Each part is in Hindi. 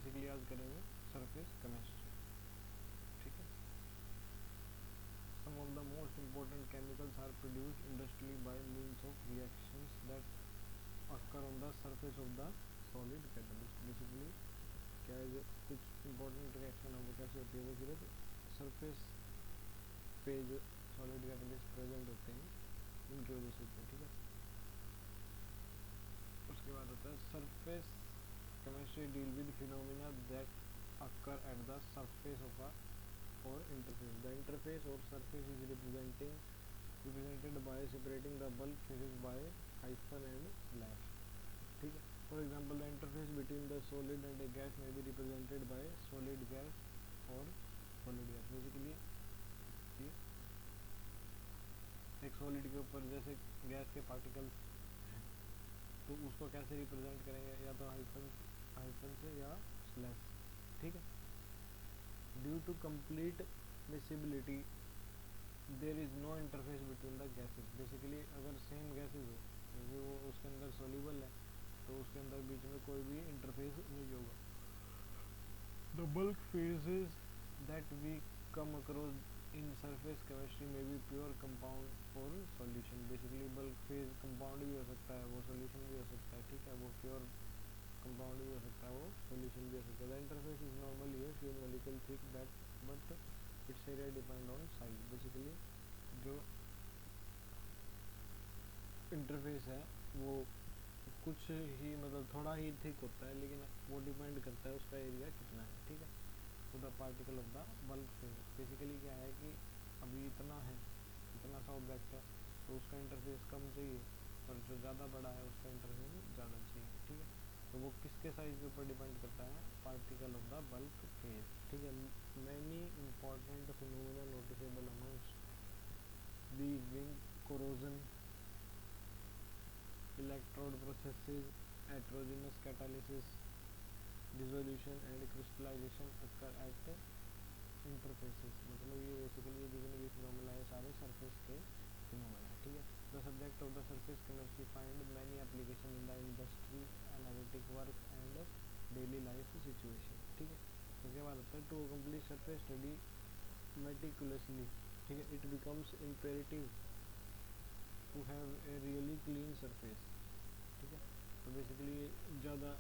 बेसिकली आज करेंगे सरफेस केमिस्ट्री, ठीक है। Some of the most important chemicals are produced industrially by means of reactions that occur on the surface of the solid catalyst. Basically क्या है, जो कुछ इंपॉर्टेंट रिएक्शन है वो कैसे होती है, वो सिर्फ सरफेस पे जो सॉलिड कैटलिस्ट प्रेजेंट होते हैं उनकी वजह से होते हैं, ठीक है। उसके बाद होता है surface chemistry deal with phenomena that occur at the surface of a और इंटरफेस। द इंटरफेस और surface is represented by separating the bulk phases by hyphen and slash, ठीक है। For example the interface between the solid and a gas may be represented by solid gas or solid gas. Basically एक सॉलिड के ऊपर जैसे गैस के पार्टिकल्स हैं तो उसको कैसे रिप्रेजेंट करेंगे, या तो हाइफन से या स्लैश, ठीक है। Due to complete miscibility there is no interface between the gases. Basically अगर सेम गैसेस हो, जैसे वो उसके अंदर सोल्यूबल है तो उसके अंदर बीच में कोई भी इंटरफेस नहीं होगा। The bulk phases that we come across in surface chemistry में भी प्योर कंपाउंड और solution. Basically bulk phase compound भी हो सकता है, वो सॉल्यूशन भी हो सकता है, ठीक है। वो प्योर कंपाउंड भी हो सकता है, वो सॉल्यूशन भी हो सकता है। The interface is normally a few molecule thick that but it's area depend on size. Basically जो इंटरफेस है वो कुछ ही मतलब थोड़ा ही थिक होता है, लेकिन वो डिपेंड करता है उसका एरिया कितना है, ठीक है। तो the particle of the bulk phase, basically क्या है कि अभी इतना है, इतना सा ऑब्जेक्ट है तो उसका इंटरफेस कम चाहिए, और जो ज़्यादा बड़ा है उसका इंटरफेस ज़्यादा चाहिए, ठीक है। तो वो किसके साइज के ऊपर डिपेंड करता है, particle of the bulk phase, ठीक है। Many important phenomena noticeable amongst these being corrosion, electrode processes, heterogeneous catalysis, dissolution and crystallization occur at interfaces। मतलब ये बेसिकली जितने भी फिनोमेना है सारे सरफेस के फिनोमेना है, ठीक है। The subject of the surface chemistry find many application in the industry, analytic work and daily life situation, ठीक है। उसके बाद होता है to complete surface study meticulously, ठीक है, it becomes imperative to have a really clean surface, ठीक है। तो बेसिकली ज़्यादा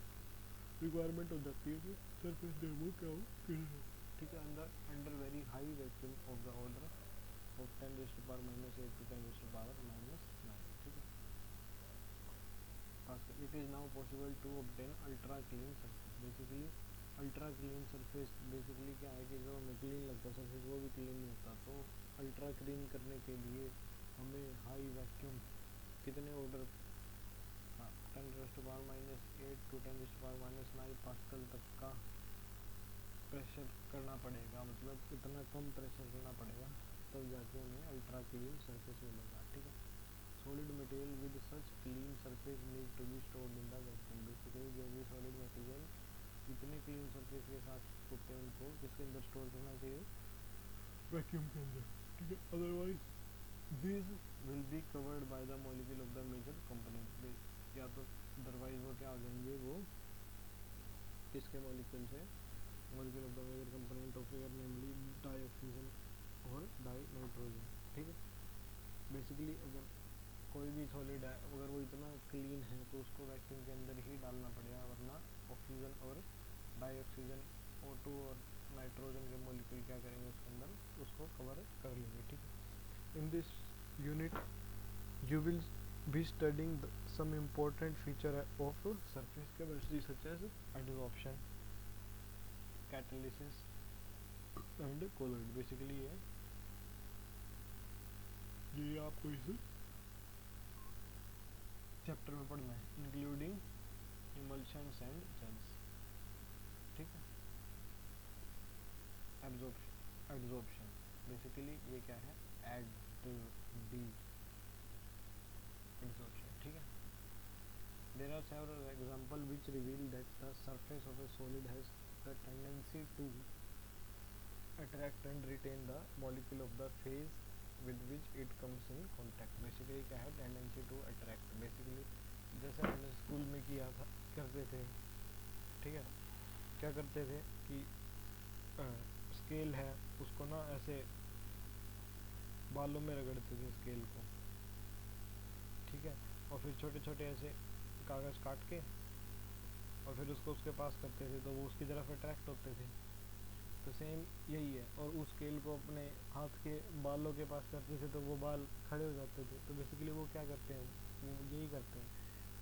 रिक्वायरमेंट हो जाती है कि सरफेस जो है वो क्या हो क्लीन हो, ठीक है। Under very high vacuum of the order of 10⁻⁻8 to 10⁻⁹, ठीक है। It is now possible to obtain ultra clean surface. Basically ultra clean surface basically क्या है कि जो हमें क्लीन लगता है सरफेस वो भी क्लीन नहीं होता, तो अल्ट्रा क्लीन करने के लिए हमें हाई वैक्यूम कितने ऑर्डर, हाँ 10⁻⁻8 to 10⁻⁹ पास्कल तक का प्रेशर करना पड़ेगा, मतलब इतना कम प्रेशर करना पड़ेगा तब जाके हमें अल्ट्रा क्लीन सरफेस मिलेगा, ठीक है। Solid material with such clean surface need to be stored in the vacuum. Basically जो भी सॉलिड मटेरियल इतने क्लीन सरफेस के साथ होते हैं उनको किसके अंदर स्टोर करना चाहिए, वैक्यूम के अंदर, ठीक है। Otherwise this will be covered by the molecule of the major component, या तो अदरवाइज वो क्या हो जाएंगे, वो किसके मॉलिक्यूल से, molecule of the major component of air namely dioxygen और डाई नाइट्रोजन, ठीक है। बेसिकली अगर कोई भी सॉलिड है अगर वो इतना क्लीन है तो उसको वैक्यूम के अंदर ही डालना पड़ेगा, वरना ऑक्सीजन और डाई ऑक्सीजन O2 और नाइट्रोजन के मॉलिक्यूल क्या करेंगे उसके अंदर, उसको कवर कर लेंगे, ठीक है। In this unit you will be studying some important feature of surface chemistry such as adsorption, catalysis and colloid। basically ये आपको इस चैप्टर में पढ़ना है, इंक्लूडिंग emulsions and gels, ठीक है। adsorption बेसिकली ये क्या है, adsorption, ठीक है। There are several examples which reveal that the surface of a solid has the tendency to attract and retain the molecule of the phase with which it comes in contact। Basically क्या है, tendency to attract। बेसिकली जैसे हमने स्कूल में किया था करते थे, ठीक है, क्या करते थे कि स्केल है उसको ना ऐसे बालों में रगड़ते थे स्केल को, ठीक है, और फिर छोटे छोटे ऐसे कागज़ काट के और फिर उसको उसके पास करते थे तो वो उसकी तरफ अट्रैक्ट होते थे। तो सेम यही है, और उस स्केल को अपने हाथ के बालों के पास करते थे तो वो बाल खड़े हो जाते थे। तो बेसिकली वो क्या करते हैं, वो यही करते हैं,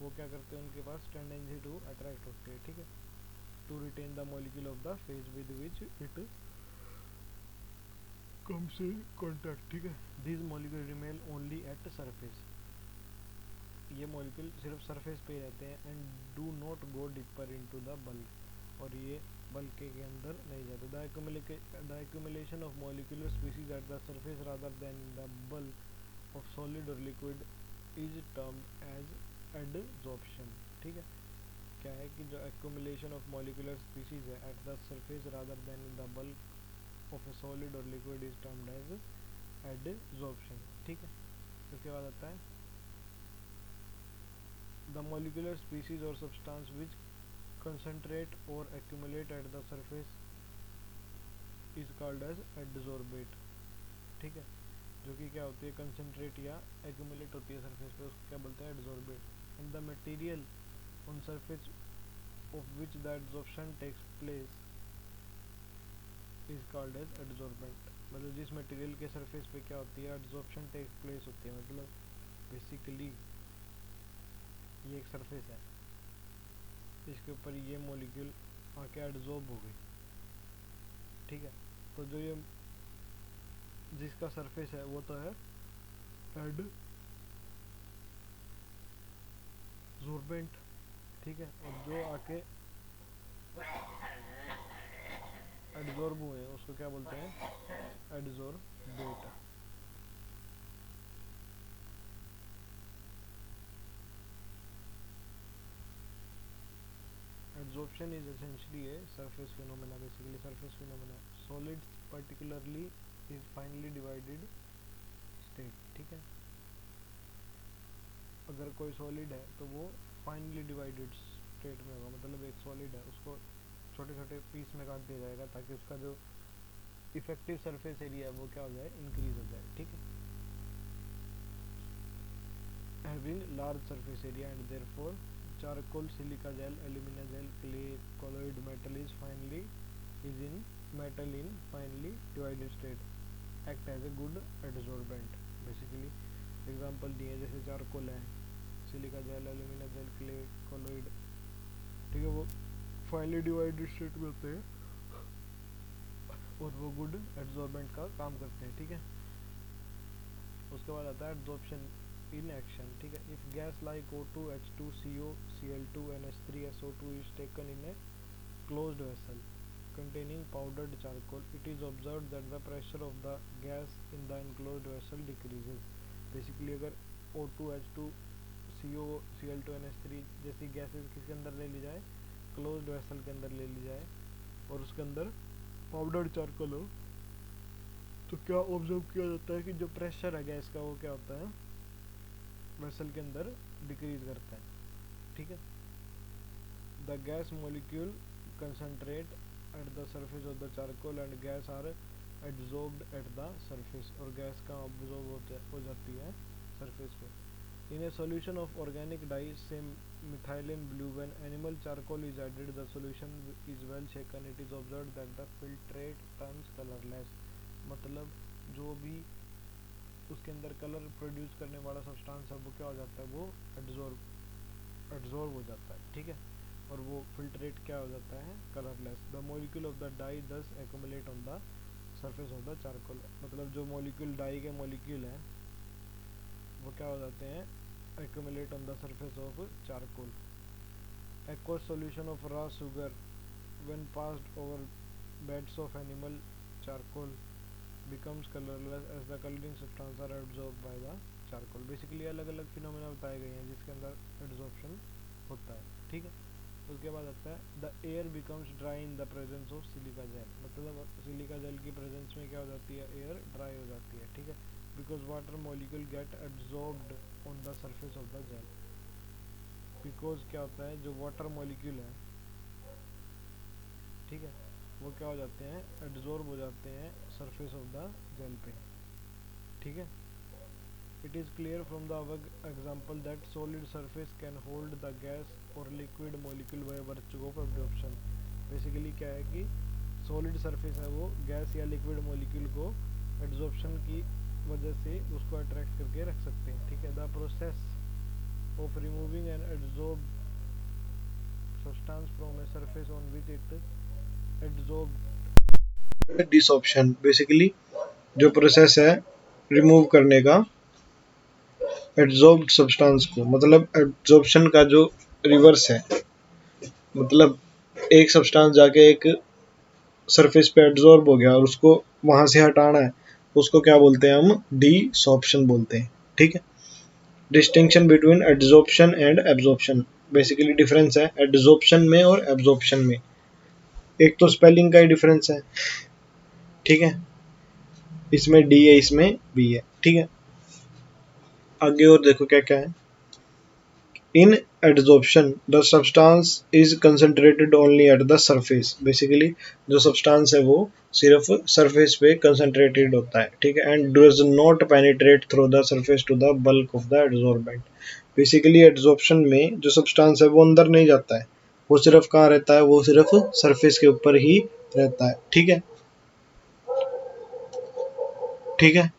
वो क्या करते हैं, उनके पास टेंडेंसी टू अट्रैक्ट होती है, ठीक है, to retain the molecule of the phase with which it comes in contact, ठीक है। This molecule remain only at surface, ये मॉलिक्यूल सिर्फ सरफेस पे ही रहते हैं, and do not go deeper into the bulk, और ये बल्क के अंदर नहीं जाते। The accumulation of molecular species at the surface rather than the bulk of solid or liquid is termed as adsorption, ठीक है। क्या है कि जो एक्यूमुलेशन ऑफ मॉलिक्यूलर स्पीसीज है at the surface rather than in the bulk of a solid or liquid is termed as adsorption, ठीक है। उसके बाद आता है the molecular species or substance which concentrate or accumulate at the surface is called as adsorbate, ठीक है, जो कि क्या होती है, कंसनट्रेट या एक्यूमुलेट होती है सरफेस पे, उसको क्या बोलते हैं, adsorbate. And the material on surface of which the adsorption takes place is called as adsorbent, मतलब जिस मटेरियल के सरफेस पे क्या होती है, एडसॉर्प्शन टेक्स प्लेस होती है, मतलब बेसिकली ये एक सरफेस है, इसके ऊपर ये मॉलिक्यूल आके एडजॉर्ब हो गई, ठीक है। तो जो ये जिसका सरफेस है वो तो है एडसोर्बेंट, ठीक है, और जो आके एडजॉर्ब हुए उसको क्या बोलते हैं, adsorbate. Adsorption is essentially a surface phenomena, basically surface phenomena. Solids particularly is finely divided state, ठीक है, अगर कोई सॉलिड है तो वो फाइनली डिवाइडेड स्टेट में होगा, मतलब एक सॉलिड है उसको छोटे छोटे पीस में काट दिया जाएगा ताकि उसका जो इफेक्टिव सरफेस एरिया है वो क्या हो जाए, इंक्रीज हो जाए, ठीक है। Having large surface area and therefore charcoal, silica gel, alumina gel, clay, colloid metal is finely divided state act as a good adsorbent. Basically example दिए जैसे चारकोल है, silica gel, alumina gel, clay, colloid, ठीक है, वो फाइनली डिवाइडेड स्टेट में होते हैं और वो गुड एडसोर्बेंट का काम करते हैं, ठीक है। उसके बाद आता है एडसॉर्प्शन इन एक्शन, ठीक है। If gas like O2 H2 CO Cl2 NH3 SO2 is taken in a closed vessel containing powdered charcoal, it is observed that the pressure of the gas in the enclosed vessel decreases। Basically अगर O2 H2 CO Cl2 NH3 जैसी गैसेस किसके अंदर ले ली जाए, क्लोज्ड वेसल के अंदर ले ली जाए और उसके अंदर पाउडर्ड चारकोल हो, तो क्या ऑब्जर्व किया जाता है कि जो प्रेशर है गैस का वो क्या होता है, वेसल के अंदर डिक्रीज करता है, ठीक है। The gas molecule concentrate at the surface of the charcoal and gas are absorbed at the surface, और गैस का ऑब्जॉर्ब हो जाती है सरफेस पे। In a solution of organic dye same methylene blue, when animal charcoal is added the solution is well shaken, it is observed that the filtrate turns colourless, मतलब जो भी उसके अंदर कलर प्रोड्यूस करने वाला सब्सटेंस है वो क्या हो जाता है, वो एब्जॉर्ब हो जाता है, ठीक है, और वो फिल्ट्रेट क्या हो जाता है, colourless. The molecule of the dye thus accumulate on the surface of the charcoal, मतलब जो मॉलिक्यूल डाई के मॉलिक्यूल हैं वो क्या हो जाते हैं, accumulate on the surface of charcoal. aqueous solution of raw sugar when passed over beds of animal charcoal becomes colorless as the coloring substances are absorbed by the charcoal। Basically अलग अलग फिनोमेना बताए गए हैं जिसके अंदर एब्जॉर्प्शन होता है, ठीक है। उसके बाद आता है the air becomes dry in the presence of silica gel, मतलब सिलिका जेल की प्रेजेंस में क्या हो जाती है, एयर ड्राई हो जाती है, ठीक है, because water molecule get absorbed on the surface of the gel. Because क्या होता है, जो वाटर मॉलिक्यूल है ठीक है, वो क्या हो जाते हैं, एब्जॉर्ब हो जाते हैं सरफेस ऑफ द जेल पे। ठीक है, it is clear from the above example that solid surface can hold the gas or liquid molecule by virtue of absorption. Basically क्या है कि सॉलिड सरफेस है वो गैस या लिक्विड मॉलिक्यूल को एब्जॉर्प्शन की वजह से उसको अट्रैक्ट करके रख सकते हैं। ठीक है, the process of removing an absorb substance from a surface on which it absorb desorption. Basically जो प्रोसेस है रिमूव करने का एब्जॉर्ब्ड सब्सटेंस को, मतलब एब्जॉर्प्शन का जो रिवर्स है, मतलब एक सब्सटेंस जाके एक सरफेस पे एब्जॉर्ब हो गया और उसको वहां से हटाना है, उसको क्या बोलते हैं, हम डीसॉर्प्शन बोलते हैं। ठीक है, distinction between absorption and absorption, basically difference है एब्जॉर्प्शन में और एब्जॉर्प्शन में। एक तो स्पेलिंग का ही डिफरेंस है। ठीक है, इसमें डी है, इसमें बी है। ठीक है, आगे और देखो क्या क्या है। इन adsorption the substance is concentrated only at the surface। Basically जो सब्सटेंस है वो सिर्फ सरफेस पे कंसंट्रेटेड होता है। ठीक है, and does not penetrate through the surface to the bulk of the adsorbent. Basically adsorption में जो सब्सटेंस है वो अंदर नहीं जाता है, वो सिर्फ कहाँ रहता है, वो सिर्फ सरफेस के ऊपर ही रहता है। ठीक है, ठीक है,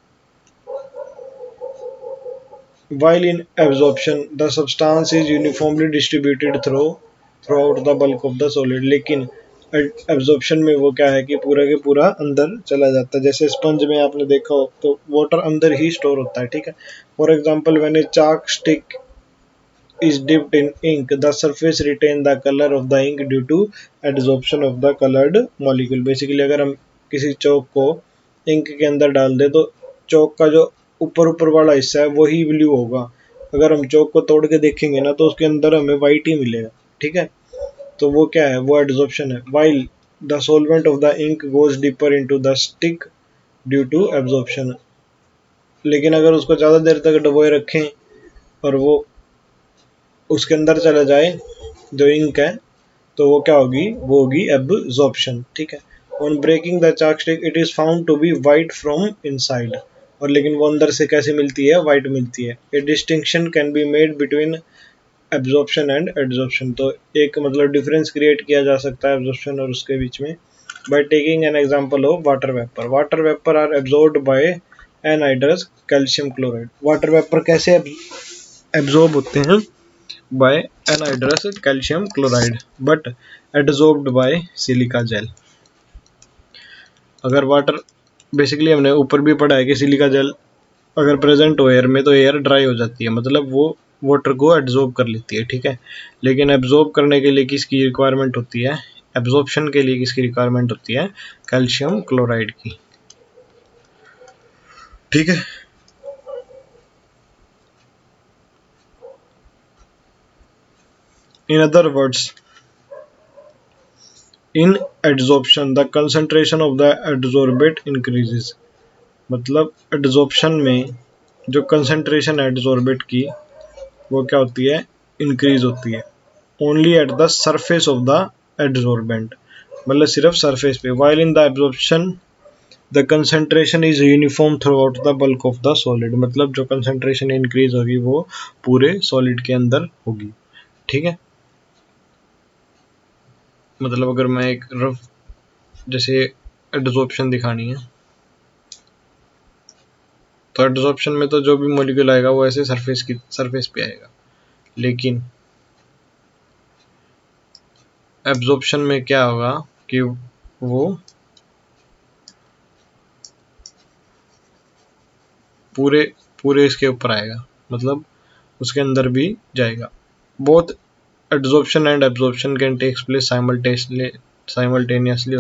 while in absorption the substance is uniformly distributed throughout the bulk of the solid। लेकिन एब्जॉर्प्शन में वो क्या है कि पूरा के पूरा अंदर चला जाता है। जैसे स्पंज में आपने देखा हो तो वाटर अंदर ही स्टोर होता है। ठीक है, for example when a chalk stick is dipped in ink, the surface retain the color of the ink due to adsorption of the colored molecule। Basically अगर हम किसी चौक को इंक के अंदर डाल दे तो चौक का जो ऊपर ऊपर वाला हिस्सा है वही ब्लू होगा। अगर हम चौक को तोड़ के देखेंगे ना तो उसके अंदर हमें वाइट ही मिलेगा। ठीक है, तो वो क्या है, वो एडजॉर्प्शन है। While the solvent of the ink goes deeper into the stick due to absorption. लेकिन अगर उसको ज़्यादा देर तक डुबोए रखें और वो उसके अंदर चला जाए जो इंक है, तो वो क्या होगी, वो होगी एब्जॉर्प्शन। ठीक है, on breaking the chalk stick it is found to be white from inside. और लेकिन वो अंदर से कैसे मिलती है, वाइट मिलती है। ए distinction can be made between absorption and adsorption. तो एक मतलब डिफरेंस क्रिएट किया जा सकता है एब्जॉर्प्शन और उसके बीच में by taking an example of water vapour. Water vapour are absorbed by anhydrous calcium chloride. Water vapour कैसे एब्जॉर्ब होते हैं, by anhydrous calcium chloride but adsorbed by silica gel। अगर वाटर, बेसिकली हमने ऊपर भी पढ़ा है कि सिलिका जेल अगर प्रेजेंट हो एयर में तो एयर ड्राई हो जाती है, मतलब वो वाटर को एब्जॉर्ब कर लेती है। ठीक है, लेकिन एब्जॉर्ब करने के लिए किसकी रिक्वायरमेंट होती है, एब्जॉर्प्शन के लिए किसकी रिक्वायरमेंट होती है, कैल्शियम क्लोराइड की। ठीक है, in other words in adsorption the concentration of the adsorbate increases. मतलब एडजॉर्प्शन में जो कंसंट्रेशन है एडजॉर्बेट की वो क्या होती है, इंक्रीज होती है। Only eight the surface of the adsorbent, मतलब सिर्फ सरफेस पे। While in the absorption the concentration is uniform through out the bulk of the solid. मतलब जो कंसंट्रेशन इंक्रीज होगी वो पूरे सॉलिड के अंदर होगी। ठीक है, मतलब अगर मैं एक रफ जैसे एडजॉर्प्शन दिखानी है तो एडजॉर्प्शन में तो जो भी मॉलिक्यूल आएगा वो ऐसे सरफेस पे आएगा, लेकिन एब्जॉर्प्शन में क्या होगा कि वो पूरे पूरे इसके ऊपर आएगा, मतलब उसके अंदर भी जाएगा। Both absorption and absorption can takes place simultaneously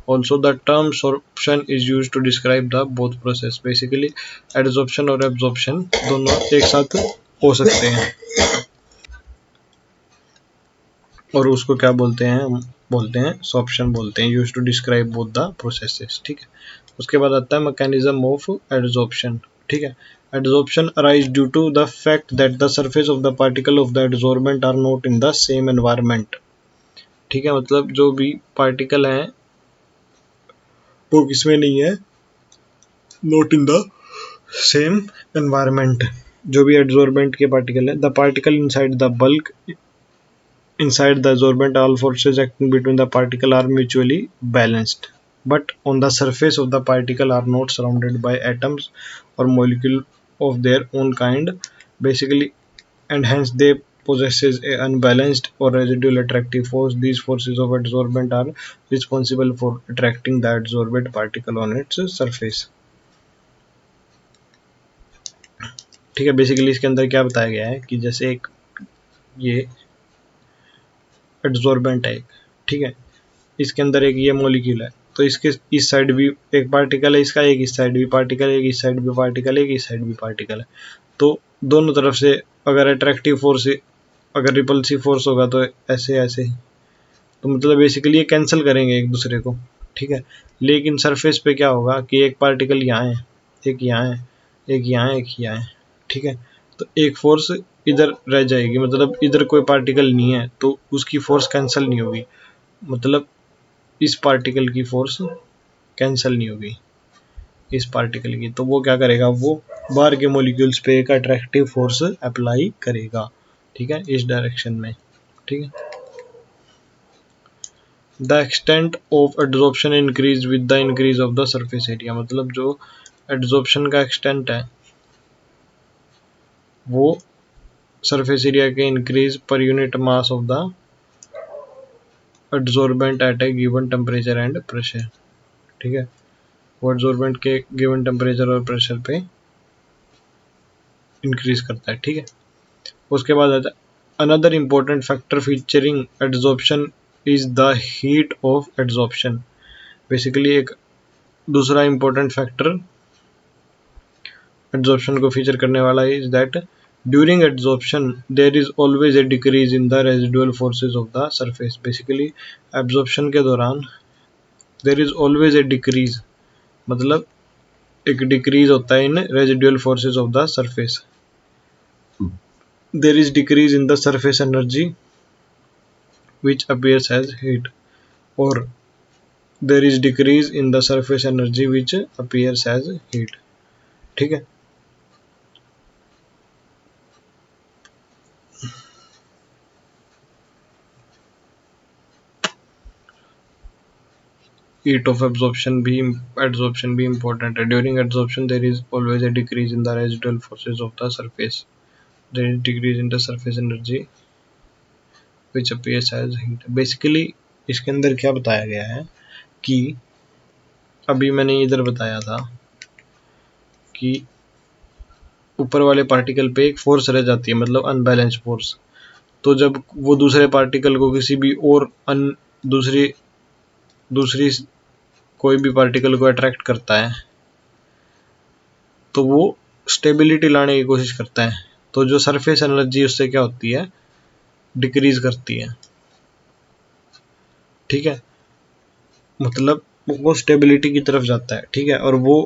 also the term sorption is used to describe the both process। Basically adsorption और एब्जॉर्प्शन दोनों एक साथ हो सकते हैं और उसको क्या बोलते हैं, हम बोलते हैं सॉर्प्शन बोलते हैं, use to describe both the processes. ठीक है, उसके बाद आता है मैकेनिज्म ऑफ एडजॉर्प्शन। ठीक है, adsorption arise due to the fact that the surface of the particle of the adsorbent are not in the same environment. ठीक है, मतलब जो भी पार्टिकल हैं वो किसमें नहीं है, not in the same environment. जो भी एड्सॉर्बेंट के पार्टिकल है, the particle inside the bulk inside the absorbent, all forces acting between the particle are mutually balanced, but on the surface of the particle are not surrounded by atoms or molecules of their own kind, basically, and hence they possesses a unbalanced or residual attractive force. These forces of adsorbent are responsible for attracting the adsorbed particle on its surface. ठीक है, बेसिकली इसके अंदर क्या बताया गया है कि जैसे एक ये एड्सॉर्बेंट है एक, ठीक है, इसके अंदर एक ये मॉलिक्यूल है, तो इसके इस साइड भी एक पार्टिकल है इसका, एक इस साइड भी पार्टिकल है, एक इस साइड भी पार्टिकल है, एक इस साइड भी पार्टिकल है। तो दोनों तरफ से अगर अट्रैक्टिव फोर्स, अगर रिपल्सिव फोर्स होगा तो ऐसे ऐसे, तो मतलब बेसिकली ये कैंसिल करेंगे एक दूसरे को, ठीक है। लेकिन सरफेस पे क्या होगा कि एक पार्टिकल यहाँ है, एक यहाँ है, एक यहाँ है, एक यहाँ है, ठीक है, तो एक फोर्स इधर रह जाएगी, मतलब इधर कोई पार्टिकल नहीं है तो उसकी फोर्स कैंसिल नहीं होगी, मतलब इस पार्टिकल की फोर्स कैंसिल नहीं होगी इस पार्टिकल की, तो वो क्या करेगा, वो बाहर के मॉलिक्यूल्स पे एक अट्रैक्टिव फोर्स अप्लाई करेगा, ठीक है, इस डायरेक्शन में, ठीक है। The extent of adsorption increase with the increase of the surface area, मतलब जो एड्सॉर्प्शन का एक्सटेंट है वो सरफेस एरिया के increase per unit mass of the adsorbent at a given temperature and pressure, ठीक है, वो एड्सॉर्बेंट के गिवन टेम्परेचर और प्रेशर पे इंक्रीज करता है, ठीक है। उसके बाद आता है another important factor featuring adsorption is the heat of adsorption, basically एक दूसरा इम्पोर्टेंट फैक्टर एड्सॉर्प्शन को फीचर करने वाला is that during adsorption there is always a decrease in the residual forces of the surface, basically absorption के दौरान there is always a decrease, मतलब एक डिक्रीज होता है in residual forces of the surface, there is decrease in the surface energy which appears as heat, or there is decrease in the surface energy which appears as heat, ठीक है। heat of absorption भी important है। during absorption there is always a decrease in the residual forces of the surface, there is decrease in the surface energy which appears as heat, basically इसके अंदर क्या बताया गया है कि अभी मैंने इधर बताया था कि ऊपर वाले पार्टिकल पे एक फोर्स रह जाती है, मतलब अनबैलेंस फोर्स, तो जब वो दूसरे पार्टिकल को किसी भी और दूसरी दूसरी कोई भी पार्टिकल को अट्रैक्ट करता है तो वो स्टेबिलिटी लाने की कोशिश करता है, तो जो सरफेस एनर्जी उससे क्या होती है, डिक्रीज करती है, ठीक है, मतलब वो स्टेबिलिटी की तरफ जाता है, ठीक है। और वो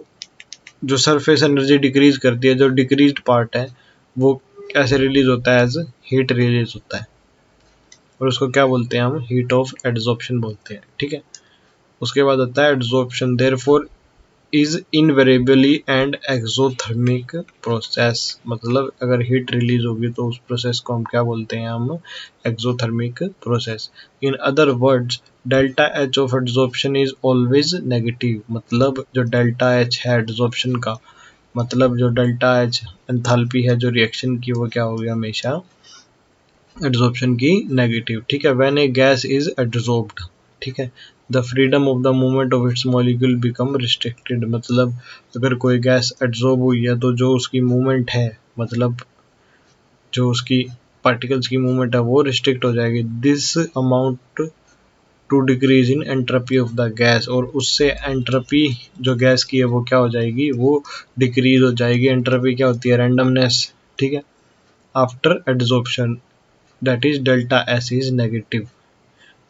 जो सरफेस एनर्जी डिक्रीज करती है, जो डिक्रीज्ड पार्ट है वो कैसे रिलीज होता है, एज हीट रिलीज होता है, और उसको क्या बोलते हैं हम, हीट ऑफ एड्सॉर्प्शन बोलते हैं, ठीक है। उसके बाद आता है adsorption therefore is invariably and exothermic process, मतलब अगर हीट रिलीज होगी तो उस प्रोसेस को हम क्या बोलते हैं, हम exothermic process. In other words delta H of adsorption is always negative, मतलब जो डेल्टा एच है एड्सॉर्प्शन का, मतलब जो डेल्टा एच एंथैल्पी है जो रिएक्शन की, वो क्या होगी, हमेशा एड्सॉर्प्शन की नेगेटिव, ठीक है। When A gas is adsorbed, ठीक है, the freedom of the movement of its molecule become restricted, मतलब अगर कोई गैस एड्सॉर्ब हुई है तो जो उसकी मूवमेंट है, मतलब जो उसकी पार्टिकल्स की मूवमेंट है वो रिस्ट्रिक्ट हो जाएगी। This amount to decrease in entropy of the gas, और उससे एंट्रोपी जो गैस की है वो क्या हो जाएगी, वो डिक्रीज हो जाएगी। एंट्रोपी क्या होती है, रैंडमनेस, ठीक है, after adsorption, that is delta S is negative,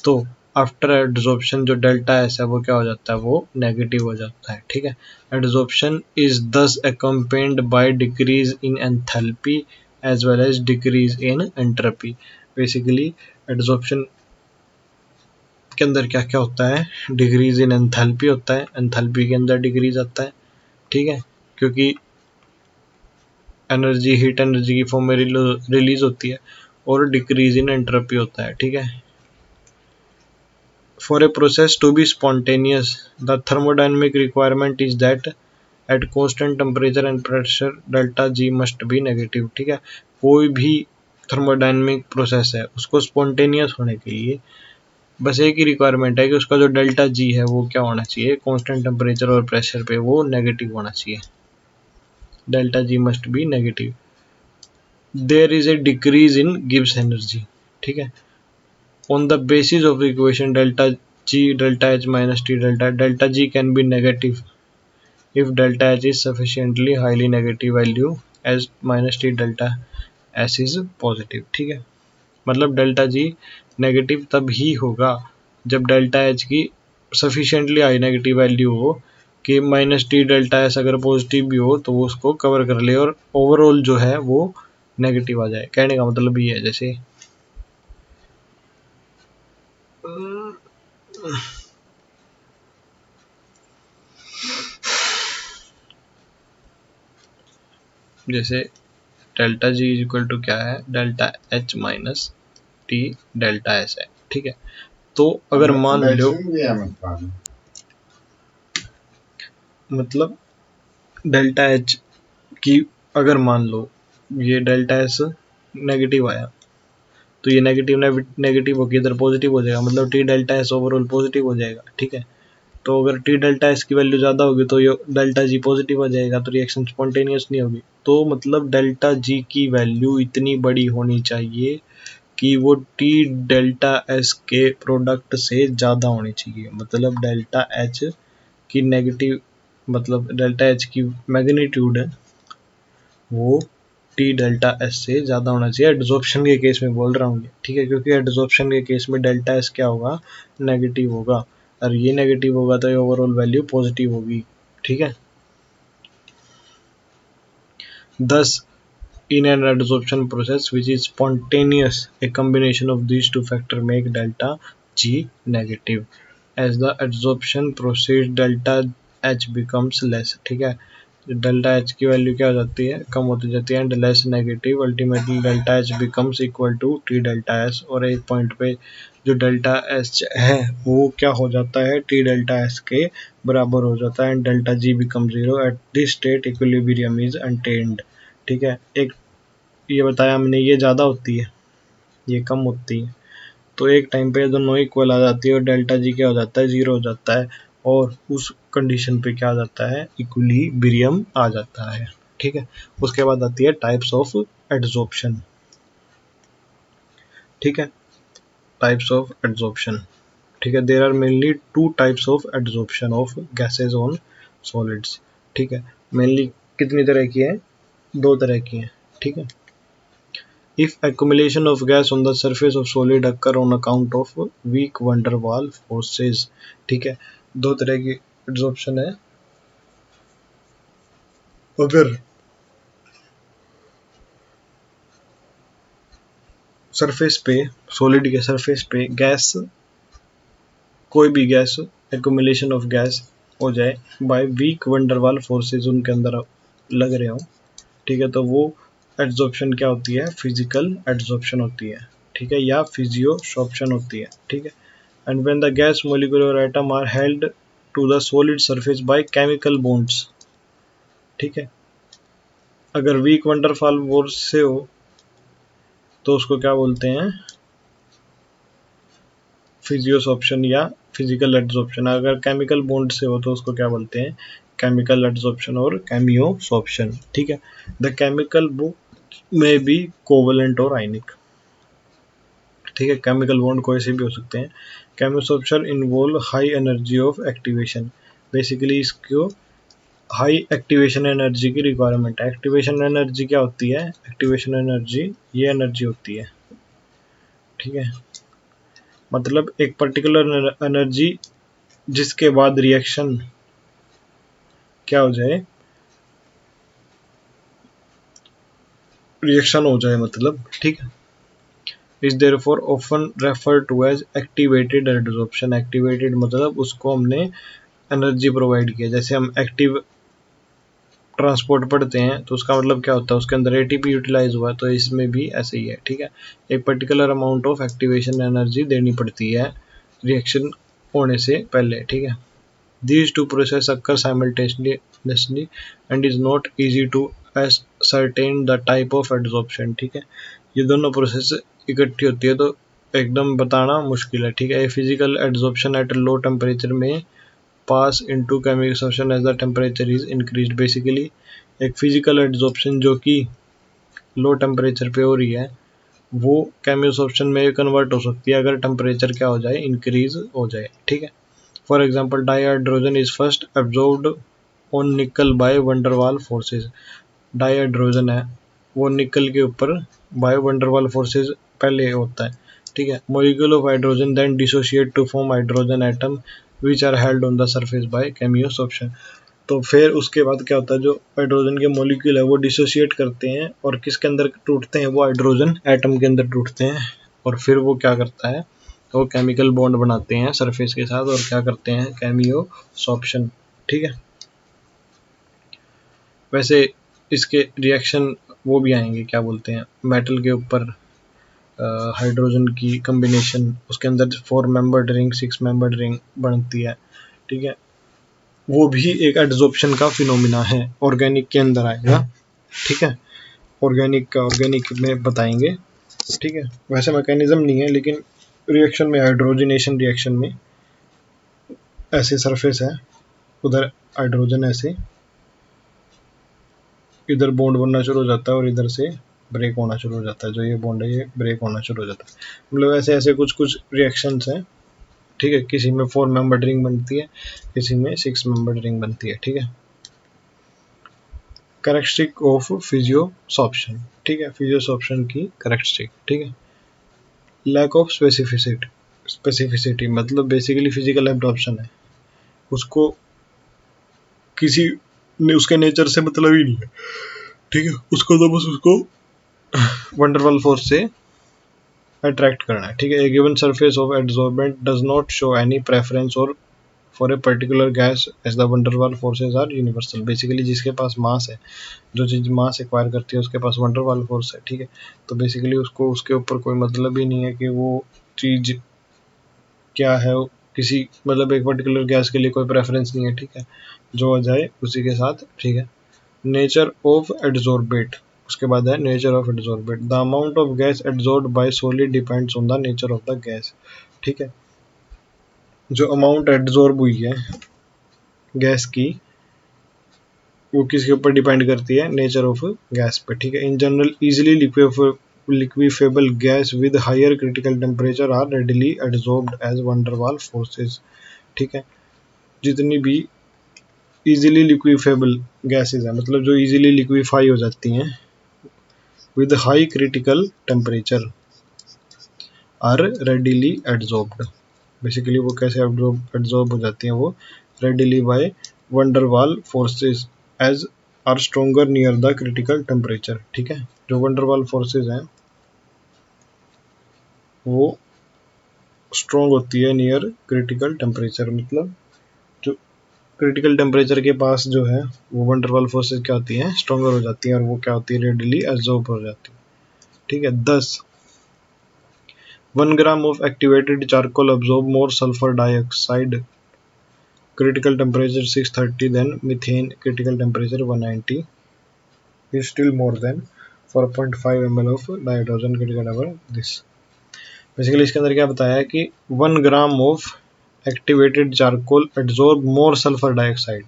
तो आफ्टर एड्सॉर्प्शन जो डेल्टा एस है वो क्या हो जाता है, वो नेगेटिव हो जाता है, ठीक है। Adsorption is thus accompanied by decrease in enthalpy as well as decrease in entropy, basically adsorption के अंदर क्या क्या होता है, डिक्रीज इन एंथैल्पी होता है, एंथैल्पी के अंदर डिक्रीज आता है, ठीक है, क्योंकि एनर्जी हीट एनर्जी की फॉर्म में रिलीज होती है, और डिक्रीज इन एंट्रोपी होता है, ठीक है। For a process to be spontaneous the thermodynamic requirement is that at constant temperature and pressure delta G must be negative, ठीक है। कोई भी थर्मोडायनेमिक प्रोसेस है उसको स्पॉन्टेनियस होने के लिए बस एक ही रिक्वायरमेंट है कि उसका जो डेल्टा जी है वो क्या होना चाहिए, कांस्टेंट टेम्परेचर और प्रेशर पे वो नेगेटिव होना चाहिए, delta G must be negative. There is a decrease in Gibbs energy, ठीक है, on the basis of equation delta G delta H minus T delta G can be negative if delta H is sufficiently highly negative value as minus T delta S is positive, ठीक है। मतलब डेल्टा जी नेगेटिव तब ही होगा जब डेल्टा एच की सफिशिएंटली हाई नेगेटिव वैल्यू हो कि माइनस टी डेल्टा एस अगर पॉजिटिव भी हो तो वो उसको कवर कर ले और ओवरऑल जो है वो नेगेटिव आ जाए। कहने का मतलब ये है जैसे delta G is equal to क्या है, delta H minus T delta S है, ठीक है। तो अगर मान लो मतलब डेल्टा एच की अगर मान लो ये डेल्टा एस नेगेटिव आया तो ये नेगेटिव नेगेटिव होकर इधर पॉजिटिव हो जाएगा, मतलब T delta S overall positive हो जाएगा, ठीक है। तो अगर टी डेल्टा एस की वैल्यू ज़्यादा होगी तो ये डेल्टा जी पॉजिटिव हो जाएगा, तो रिएक्शन स्पॉन्टेनियस नहीं होगी। तो मतलब डेल्टा जी की वैल्यू इतनी बड़ी होनी चाहिए कि वो टी डेल्टा एस के प्रोडक्ट से ज़्यादा होनी चाहिए, मतलब डेल्टा एच की नेगेटिव मतलब डेल्टा एच की मैग्नीट्यूड है वो टी डेल्टा एस से ज़्यादा होना चाहिए। एडजॉर्प्शन के केस में बोल रहा हूँ, ठीक है, क्योंकि एडजॉर्प्शन के केस में डेल्टा एस क्या होगा, नेगेटिव होगा, और ये नेगेटिव होगा तो ओवरऑल वैल्यू पॉजिटिव होगी, ठीक है। Thus, in an adsorption process which is spontaneous, a combination of these two factors make delta G negative. As the adsorption proceeds, delta H becomes less, ठीक है। डेल्टा एच की वैल्यू क्या हो जाती है, कम होती जाती है, and less negative, ultimately delta H becomes equal to T delta S, और एक पॉइंट पे जो डेल्टा एच है वो क्या हो जाता है, टी डेल्टा एस के बराबर हो जाता है, and delta G become zero. At this state equilibrium is attained, ठीक है। एक ये बताया हमने ये ज़्यादा होती है ये कम होती है, तो एक टाइम पे दोनों इक्वल आ जाती है और डेल्टा जी क्या हो जाता है, जीरो हो जाता है, और उस कंडीशन पे क्या आ जाता है, इक्विलिब्रियम आ जाता है, ठीक है। उसके बाद आती है टाइप्स ऑफ एडजॉर्प्शन, ठीक है, टाइप्स ऑफ एडजॉर्प्शन, ठीक है। There are mainly two types of adsorption of gases on solids, ठीक है। मेनली कितनी तरह की है, दो तरह की है, ठीक है। If accumulation of gas on the surface of solid occur on account of weak van der Waals forces, ठीक है, दो तरह की एब्जॉर्प्शन है। अगर सरफेस पे सॉलिड के सरफेस पे गैस कोई भी गैस एक्यूमुलेशन ऑफ गैस हो जाए बाय वीक वंडरवाल फोर्सेस उनके अंदर लग रहे हो, ठीक है, तो वो एड्जॉर्प्शन क्या होती है, फिजिकल एड्जॉर्प्शन होती है, ठीक है, या फिजियोशॉर्प्शन होती है, ठीक है। And when the gas molecule or atom are held to the solid surface by chemical bonds, ठीक है। अगर वीक वंडरफॉल फोर्स से हो तो उसको क्या बोलते हैं, फिजियोसॉर्प्शन या फिजिकल एड्जॉर्प्शन। अगर केमिकल बॉन्ड से हो तो उसको क्या बोलते हैं, केमिकल एड्जॉर्प्शन और केमियोसॉर्प्शन, ठीक है। द केमिकल बॉन्ड में भी कोवलेंट और आयनिक, ठीक है, केमिकल बॉन्ड कोई से भी हो सकते हैं। Chemisorption involve high energy of activation, basically इसको हाई एक्टिवेशन एनर्जी की रिक्वायरमेंट है। एक्टिवेशन एनर्जी क्या होती है, एक्टिवेशन एनर्जी ये एनर्जी होती है, ठीक है, मतलब एक पर्टिकुलर एनर्जी जिसके बाद रिएक्शन क्या हो जाए, रिएक्शन हो जाए मतलब, ठीक है। Is therefore often refer to as activated adsorption. Activated मतलब उसको हमने एनर्जी प्रोवाइड किया। जैसे हम एक्टिव ट्रांसपोर्ट पढ़ते हैं तो उसका मतलब क्या होता है, उसके अंदर एटीपी यूटिलाइज हुआ, तो इसमें भी ऐसे ही है, ठीक है। एक particular amount of activation energy देनी पड़ती है रिएक्शन होने से पहले, ठीक है। These two processes occur simultaneously and is not easy to ascertain the type of adsorption, ठीक है। ये दोनों प्रोसेस इकट्ठी होती है तो एकदम बताना मुश्किल है, ठीक है। Physical adsorption at low temperature may pass into chemical absorption as the temperature is increased. Basically एक फिजिकल एडजॉर्प्शन जो कि लो टेम्परेचर पे हो रही है वो केमिकल एब्जॉर्प्शन में कन्वर्ट हो सकती है अगर टेम्परेचर क्या हो जाए, इंक्रीज हो जाए, ठीक है। For example, dihydrogen is first absorbed on nickel by van der Waal forces। Dihydrogen है वो निकल के ऊपर bye van der Waal forces पहले होता है, ठीक है। Molecule of hydrogen then dissociate to form hydrogen atom which are held on the surface by chemisorption। तो फिर उसके बाद क्या होता है, जो हाइड्रोजन के मॉलिक्यूल है वो डिसोशिएट करते हैं और किसके अंदर टूटते हैं, वो हाइड्रोजन एटम के अंदर टूटते हैं और फिर वो क्या करता है, वो केमिकल बॉन्ड बनाते हैं सरफेस के साथ और क्या करते हैं, केमियोसॉर्प्शन, ठीक है। वैसे इसके रिएक्शन वो भी आएंगे, क्या बोलते हैं, मेटल के ऊपर हाइड्रोजन की कम्बिनेशन, उसके अंदर 4 मेंबर्ड रिंग 6 मेंबर्ड रिंग बनती है, ठीक है। वो भी एक एडजॉर्प्शन का फिनोमिना है, ऑर्गेनिक के अंदर आएगा, ठीक है। ऑर्गेनिक में बताएंगे, ठीक है। वैसे मैकेनिज्म नहीं है लेकिन रिएक्शन में, हाइड्रोजनेशन रिएक्शन में ऐसे सरफेस है, उधर हाइड्रोजन ऐसे इधर बॉन्ड बनना शुरू हो जाता है और इधर से ब्रेक होना शुरू हो जाता है, जो ये बॉन्ड है ये ब्रेक होना शुरू हो जाता है। मतलब ऐसे ऐसे कुछ कुछ रिएक्शंस हैं, ठीक है। किसी में 4 मेंबर्ड रिंग बनती है, किसी में 6 मेंबर्ड रिंग बनती है, ठीक है। कैरेक्टरिस्टिक ऑफ फिजियोसॉर्प्शन, ठीक है, फिजियोसॉर्प्शन की कैरेक्टरिस्टिक, ठीक है। लैक ऑफ स्पेसिफिसिटी मतलब बेसिकली फिजिकल एब्जॉर्प्शन है, उसको किसी ने उसके नेचर से मतलब ही नहीं है, ठीक है। उसको तो बस उसको van der Waal फोर्स से अट्रैक्ट करना है, ठीक है। A given surface of adsorbent does not show any preference or for a particular gas as the van der Waal forces are universal. Basically जिसके पास मास है, जो चीज़ मास एक्वायर करती है उसके पास van der Waal फोर्स है, ठीक है। तो बेसिकली उसको उसके ऊपर कोई मतलब ही नहीं है कि वो चीज़ क्या है, किसी मतलब एक पर्टिकुलर गैस के लिए कोई प्रेफरेंस नहीं है, ठीक है। जो आ जाए उसी के साथ, ठीक है। नेचर ऑफ एडजॉर्बेट, उसके बाद है nature of adsorbate. The amount of gas adsorb bye solid depends on the nature of the gas, ठीक है। जो अमाउंट एडजॉर्ब हुई है गैस की वो किसके ऊपर डिपेंड करती है, नेचर ऑफ गैस पे, ठीक है। In general easily liquefiable gas with higher critical temperature are readily adsorbed as van der Waal forces, ठीक है। जितनी भी इजीली लिक्विफेबल गैसेज है मतलब जो इजीली लिक्विफाई हो जाती हैं with high critical temperature are readily adsorbed. Basically वो कैसे एडजॉर्ब हो जाती हैं, वो readily by van der Waal forces as are stronger near the critical temperature, ठीक है। जो van der Waal फोर्सेज हैं वो स्ट्रोंग होती है नियर क्रिटिकल टेम्परेचर, मतलब जो क्रिटिकल टेम्परेचर के पास जो है वो van der Waal फोर्सेज क्या होती हैं, स्ट्रोंगर हो जाती हैं और वो क्या होती है, रेडिली एब्जॉर्ब हो जाती है, ठीक है। 10 1 gram of activated charcoal absorb more sulfur dioxide critical temperature 630 then methane critical temperature 190 is still more than 4.5 ml of dihydrogen critical temperature this। Basically इसके अंदर क्या बताया है कि 1 gram of activated charcoal absorb more sulphur dioxide,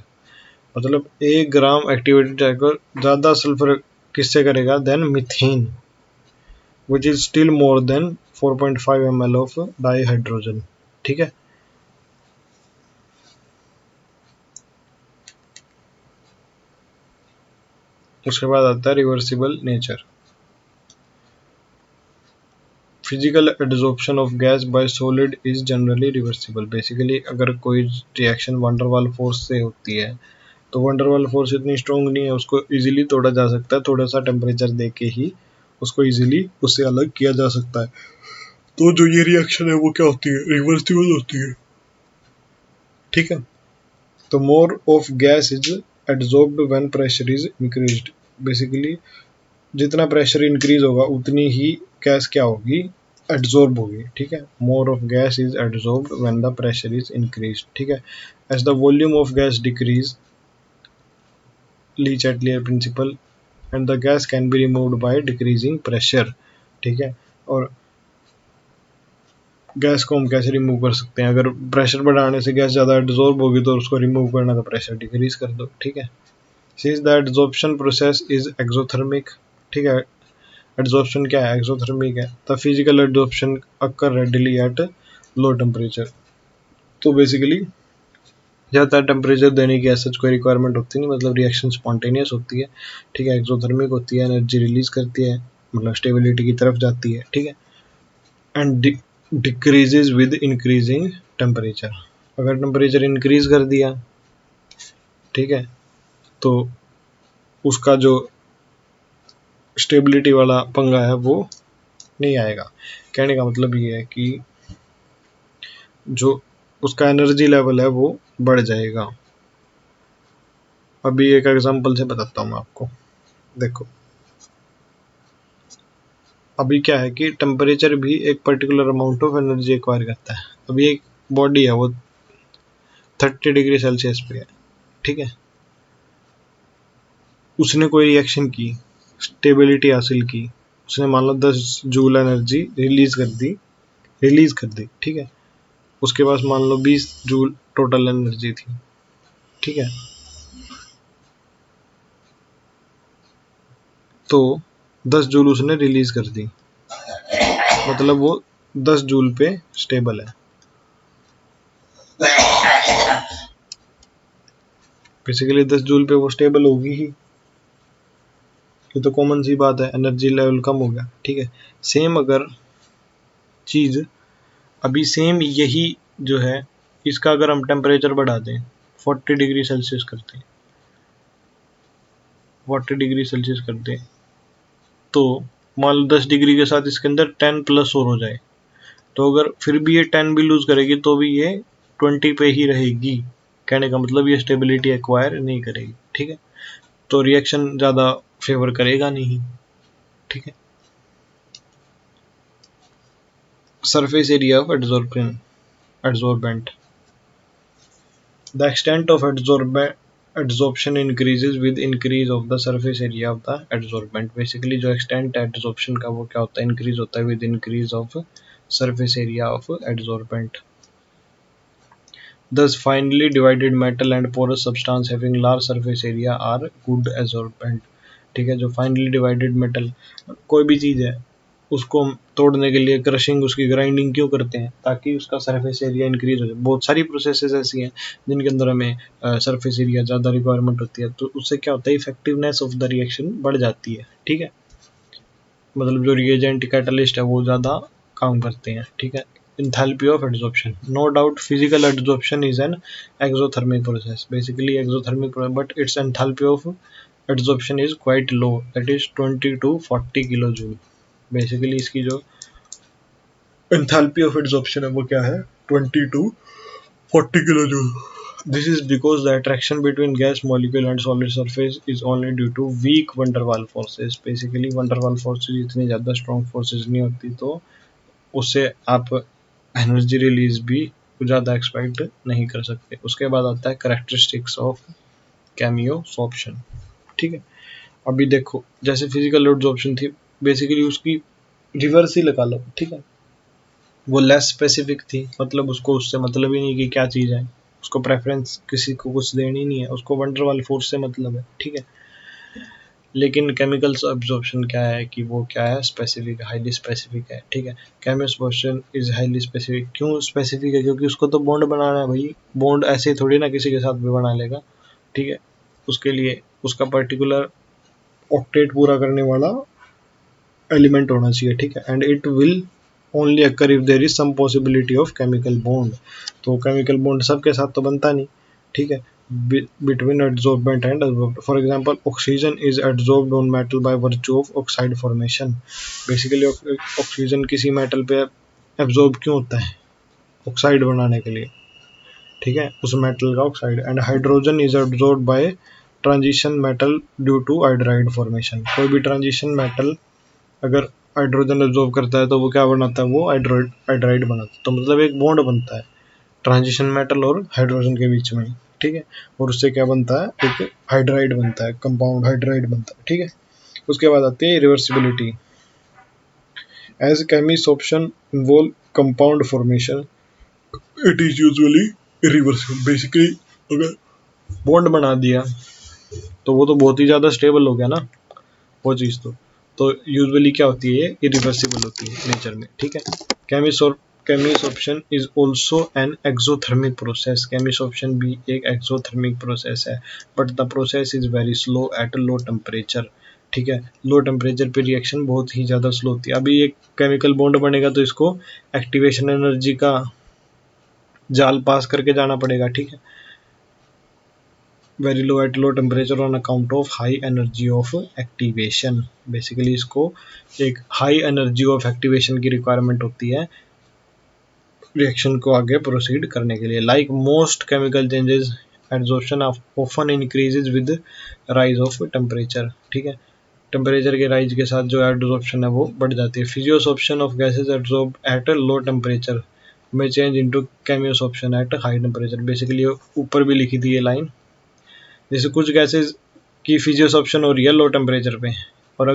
मतलब 1 ग्राम एक्टिवेटेड चारकोल ज़्यादा सल्फर किससे करेगा, then methane which is still more than 4.5 ml of dihydrogen, ठीक है। उसके बाद आता है reversible nature. Physical adsorption of gas bye solid is generally reversible. Basically अगर कोई reaction van der Waal force से होती है तो van der Waal फोर्स इतनी स्ट्रॉन्ग नहीं है, उसको इजीली तोड़ा जा सकता है, थोड़ा सा टेम्परेचर दे के ही उसको इजीली उससे अलग किया जा सकता है। तो जो ये रिएक्शन है वो क्या होती है, रिवर्सिबल होती है, ठीक है। तो मोर of gas is adsorbed when pressure is increased, basically जितना प्रेशर इंक्रीज होगा उतनी ही गैस क्या होगी, एड्सॉर्ब होगी, ठीक है। More of gas is adsorbed when the pressure is increased, ठीक है। As the volume of gas decrease, Le Chatelier principle, and the gas can be removed by decreasing pressure, ठीक है। और गैस को हम कैसे रिमूव कर सकते हैं, अगर प्रेशर बढ़ाने से गैस ज़्यादा एड्सॉर्ब होगी तो उसको रिमूव करना तो प्रेशर डिक्रीज कर दो, ठीक है। Since the adsorption process is exothermic, ठीक है। एड्सॉर्प्शन क्या है, एक्सोथर्मिक है। The physical adsorption occur readily eight low temperature, तो बेसिकली ज़्यादा टेम्परेचर देने की ऐसा कोई रिक्वायरमेंट होती नहीं, मतलब रिएक्शन स्पॉन्टेनियस होती है, ठीक है। एक्सोथर्मिक होती है, एनर्जी रिलीज करती है, मतलब स्टेबिलिटी की तरफ जाती है, ठीक है। And decreases with increasing temperature, अगर टेम्परेचर इंक्रीज कर दिया, ठीक है, तो उसका जो स्टेबिलिटी वाला पंगा है वो नहीं आएगा। कहने का मतलब ये है कि जो उसका एनर्जी लेवल है वो बढ़ जाएगा। अभी एक एग्जांपल से बताता हूँ मैं आपको, देखो अभी क्या है कि टेम्परेचर भी एक particular amount of energy acquire करता है। अभी एक बॉडी है वो 30 डिग्री सेल्सियस पे है, ठीक है। उसने कोई रिएक्शन की, स्टेबिलिटी हासिल की, उसने मान लो 10 जूल एनर्जी रिलीज कर दी, ठीक है। उसके पास मान लो 20 जूल टोटल एनर्जी थी, ठीक है। तो 10 जूल उसने रिलीज कर दी, मतलब वो 10 जूल पे स्टेबल है। बेसिकली 10 जूल पे वो स्टेबल होगी ही, ये तो कॉमन सी बात है, एनर्जी लेवल कम हो गया, ठीक है। सेम अगर चीज अभी सेम यही जो है, इसका अगर हम टेम्परेचर बढ़ा दें 40 डिग्री सेल्सियस करते हैं, 40 डिग्री सेल्सियस कर दें, तो मान लो 10 डिग्री के साथ इसके अंदर 10 प्लस और हो जाए, तो अगर फिर भी ये 10 भी लूज करेगी तो भी ये 20 पे ही रहेगी। कहने का मतलब ये स्टेबिलिटी एक्वायर नहीं करेगी, ठीक है। तो रिएक्शन ज़्यादा फेवर करेगा नहीं, ठीक है। Surface area of adsorbent, the extent of adsorption increases with increase of the surface area of the adsorbent, basically जो एक्सटेंट है एड्सॉर्प्शन का वो क्या होता है, इंक्रीज होता है with increase of surface area of adsorbent. Thus finely divided metal and porous substance having large surface area are good adsorbent, ठीक है। जो फाइनली डिवाइडेड मेटल, कोई भी चीज़ है उसको तोड़ने के लिए क्रशिंग, उसकी ग्राइंडिंग क्यों करते हैं, ताकि उसका सरफेस एरिया इंक्रीज हो जाए। बहुत सारी प्रोसेसेस ऐसी हैं जिनके अंदर हमें सरफेस एरिया ज़्यादा रिक्वायरमेंट होती है, तो उससे क्या होता है, इफेक्टिवनेस ऑफ द रिएक्शन बढ़ जाती है, ठीक है। मतलब जो रिएजेंट कैटलिस्ट है वो ज़्यादा काम करते हैं, ठीक है। enthalpy of adsorption, no doubt physical adsorption is an exothermic process, basically exothermic process, but its enthalpy of adsorption is quite low, that is 20 to 40 kilojoule। Basically इसकी जो enthalpy of adsorption है वो क्या है, 20 to 40 kilojoule. This is because the attraction between gas molecule and solid surface is only due to weak van der Waals forces। Basically van der Waals forces इतनी ज़्यादा strong forces नहीं होती, तो उससे आप एनर्जी रिलीज भी ज़्यादा एक्सपेक्ट नहीं कर सकते। उसके बाद आता है करेक्टरिस्टिक्स ऑफ कैमियोसॉर्प्शन, ठीक है। अभी देखो जैसे फिजिकल एब्जॉर्प्शन थी, बेसिकली उसकी रिवर्स ही लगा लो, ठीक है। वो लेस स्पेसिफिक थी, मतलब उसको उससे मतलब ही नहीं कि क्या चीज़ है, उसको प्रेफरेंस किसी को कुछ देनी नहीं है, उसको वन डर वाल फोर्स से मतलब है, ठीक है। लेकिन केमिकल्स एब्जॉर्प्शन क्या है कि वो क्या है, स्पेसिफिक, हाईली स्पेसिफिक है, ठीक है। केमियोसॉर्प्शन इज हाईली स्पेसिफिक, क्यों स्पेसिफिक है, क्योंकि उसको तो बॉन्ड बनाना है भाई, बॉन्ड ऐसे थोड़ी ना किसी के साथ भी बना लेगा, ठीक है। उसके लिए उसका पर्टिकुलर ऑक्टेट पूरा करने वाला एलिमेंट होना चाहिए, ठीक है। And it will only occur if there is some possibility of chemical bond, तो केमिकल बॉन्ड सबके साथ तो बनता नहीं, ठीक है, between adsorbent and absorbed. For example, oxygen is adsorbed on metal by virtue of oxide formation. Basically, oxygen किसी मेटल पे एब्जॉर्ब क्यों होता है, ऑक्साइड बनाने के लिए, ठीक है, उस मेटल का oxide. And hydrogen is absorb by transition metal due two hydride formation. कोई भी ट्रांजिशन मेटल अगर हाइड्रोजन एब्जॉर्ब करता है तो वो क्या बनाता है, वो हाइड्राइड बनाता है। तो मतलब एक बॉन्ड बनता है ट्रांजिशन मेटल और हाइड्रोजन के बीच में, ठीक है, और उससे क्या बनता है, एक हाइड्राइड बनता है, कंपाउंड हाइड्राइड बनता है, ठीक है। उसके बाद आती है reversibility. As chemisorption involve compound formation, it is usually irreversible. Basically अगर बॉन्ड बना दिया तो वो तो बहुत ही ज़्यादा स्टेबल हो गया ना वो चीज़। तो यूजुअली क्या होती है, इरिवर्सिबल होती है नेचर में, ठीक है। Chemisorption is also an exothermic process. Chemisorption भी एक एक्सोथर्मिक प्रोसेस है, but the process is very slow at low temperature, ठीक है। लो टेम्परेचर पे रिएक्शन बहुत ही ज़्यादा स्लो होती है। अभी एक केमिकल बॉन्ड बनेगा तो इसको एक्टिवेशन एनर्जी का जाल पास करके जाना पड़ेगा, ठीक है। Very low eight low temperature on account of high energy of activation. Basically इसको एक हाई एनर्जी ऑफ एक्टिवेशन की रिक्वायरमेंट होती है रिएक्शन को आगे प्रोसीड करने के लिए। Like most chemical changes adsorption often increases with rise of temperature, ठीक है। टेम्परेचर के राइज के साथ जो एड्सॉर्प्शन है वो बढ़ जाती है। Physisorption of gases adsorb at low temperature may change into chemisorption at high temperature. Basically ऊपर भी लिखी थी ये लाइन, जैसे कुछ गैसेज की फिजियोसॉर्प्शन हो रही है लो टेम्परेचर पे, और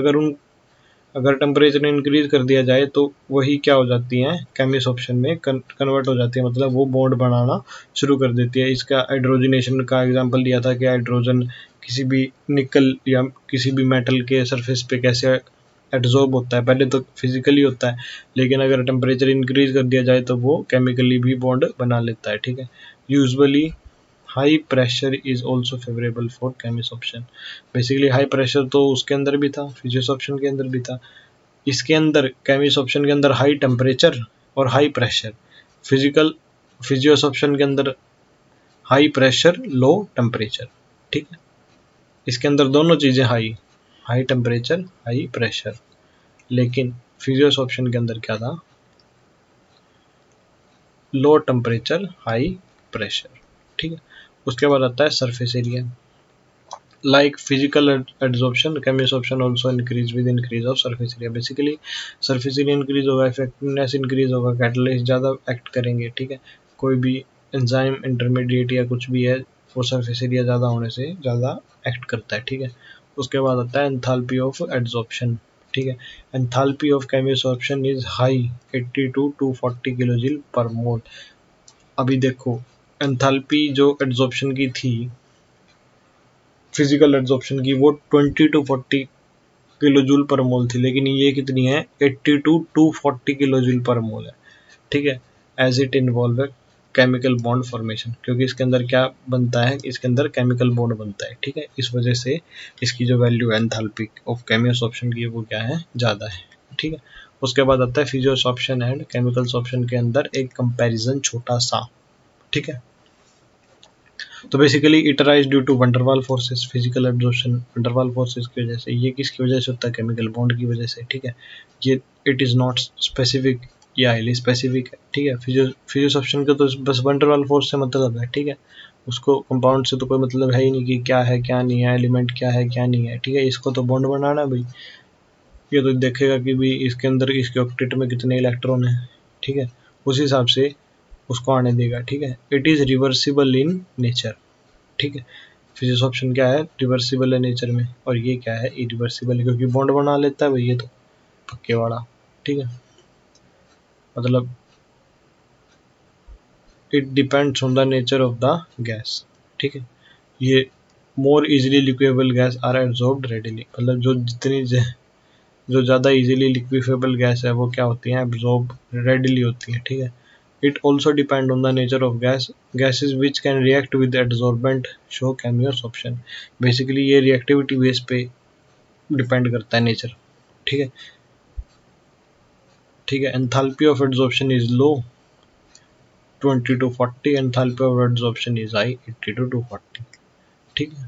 अगर टेम्परेचर इंक्रीज कर दिया जाए तो वही क्या हो जाती हैं, केमिसॉर्प्शन में कन्वर्ट हो जाती है, मतलब वो बॉन्ड बनाना शुरू कर देती है। इसका हाइड्रोजनेशन का एग्जांपल दिया था कि हाइड्रोजन किसी भी निकल या किसी भी मेटल के सरफेस पे कैसे एड्सॉर्ब होता है। पहले तो फिजिकली होता है, लेकिन अगर टेम्परेचर इंक्रीज कर दिया जाए तो वो केमिकली भी बॉन्ड बना लेता है, ठीक है। Usually high pressure is also favourable for chemisorption. Basically high pressure तो उसके अंदर भी था, फिजियोसॉर्प्शन के अंदर भी था। इसके अंदर केमिसॉर्प्शन के अंदर हाई टेम्परेचर और हाई प्रेशर, फिजिकल फिजियोसॉर्प्शन के अंदर हाई प्रेशर लो टेम्परेचर, ठीक है। इसके अंदर दोनों चीज़ें high, high temperature high pressure, लेकिन फिजियोसॉर्प्शन के अंदर क्या था, लो टेम्परेचर हाई प्रेशर, ठीक है। उसके बाद आता है surface area. Like physical adsorption, chemoabsorption also increase with increase of surface area. Basically surface area increase होगा, effectiveness increase होगा, catalyst ज़्यादा act करेंगे, ठीक है। कोई भी enzyme intermediate या कुछ भी है वो surface area ज़्यादा होने से ज़्यादा act करता है, ठीक है। उसके बाद आता है enthalpy of adsorption, ठीक है। enthalpy of chemoabsorption is high 80 to 240 kilojoule पर मोल। अभी देखो enthalpy जो adsorption की थी फिजिकल एब्जॉर्प्शन की, वो 20 टू 40 किलो जूल पर मोल थी, लेकिन ये कितनी है, 80 टू 240 किलो जूल पर मोल है, ठीक है। As it involve chemical bond formation, क्योंकि इसके अंदर क्या बनता है, इसके अंदर केमिकल बॉन्ड बनता है, ठीक है। इस वजह से इसकी जो वैल्यू है एंथैल्पी ऑफ केमियोसॉर्प्शन की वो क्या है, ज़्यादा है, ठीक है। उसके बाद आता है फिजियोसॉर्प्शन एंड केमिकल सॉर्प्शन के अंदर एक कंपैरिजन छोटा सा, ठीक है। तो basically it rise due to van der Waals forces. Physical absorption van der Waals forces की वजह से, ये किसकी वजह से होता है, केमिकल बॉन्ड की वजह से, ठीक है। ये इट इज़ नॉट स्पेसिफिक या हाईली स्पेसिफिक है, ठीक है। फिजियोसॉर्प्शन का तो बस वंडरवाल फोर्स से मतलब है, ठीक है। उसको कंपाउंड से तो कोई मतलब है ही नहीं कि क्या है क्या नहीं है, एलिमेंट क्या है क्या नहीं है, ठीक है। इसको तो बॉन्ड बनाना है भाई, ये तो देखेगा कि भाई इसके अंदर इसके ऑक्टेट में कितने इलेक्ट्रॉन है, ठीक है, उस हिसाब से उसको आने देगा, ठीक है। It is reversible in nature, ठीक है। फिजिक्स ऑप्शन क्या है, रिवर्सिबल है नेचर में, और ये क्या है, इरिवर्सिबल, क्योंकि बॉन्ड बना लेता है भाई ये तो पक्के वाला, ठीक है। मतलब it depends on the nature of the gas, ठीक है। ये more easily liquefiable gas are absorbed readily, मतलब जो ज़्यादा इजीली लिक्विफेबल गैस है वो क्या होती है, एब्जॉर्ब रेडिली होती है, ठीक है। It also depend on the nature of gases which can react with absorbent show chemisorption. Basically ये रिएक्टिविटी बेस पे डिपेंड करता है नेचर, ठीक है, ठीक है। Enthalpy of adsorption is low 20 to 40, enthalpy of adsorption is high 80 to 240, ठीक है।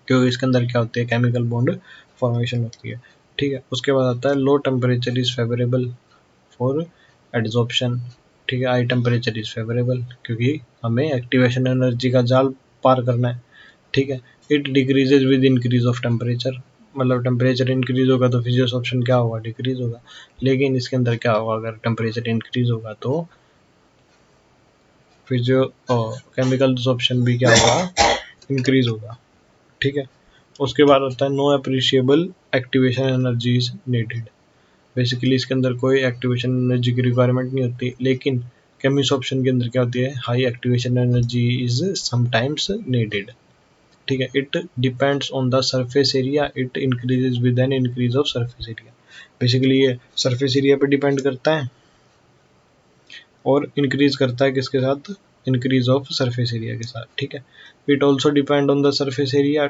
क्योंकि इसके अंदर क्या होती है, केमिकल बॉन्ड फॉर्मेशन होती है, ठीक है। उसके बाद आता है low temperature is favourable for adsorption, ठीक है। हाई टेम्परेचर इज फेवरेबल क्योंकि हमें एक्टिवेशन एनर्जी का जाल पार करना है, ठीक है। It decreases with increase of temperature, मतलब टेम्परेचर इंक्रीज होगा तो फिजियोस ऑप्शन क्या होगा, डिक्रीज होगा। लेकिन इसके अंदर क्या होगा, अगर टेम्परेचर इंक्रीज होगा तो फिजियो केमिकल डिसॉर्प्शन भी क्या होगा, इंक्रीज होगा, ठीक है। उसके बाद होता है no appreciable activation energy is needed. Basically इसके अंदर कोई एक्टिवेशन एनर्जी की रिक्वायरमेंट नहीं होती, लेकिन केमिस ऑप्शन के अंदर क्या होती है, high activation energy is sometimes needed, ठीक है। It depends on the surface area, it increases with an increase of surface area. Basically ये सरफेस एरिया पे डिपेंड करता है और इंक्रीज करता है किसके साथ, इंक्रीज ऑफ सरफेस एरिया के साथ, ठीक है। It also depend on the surface area,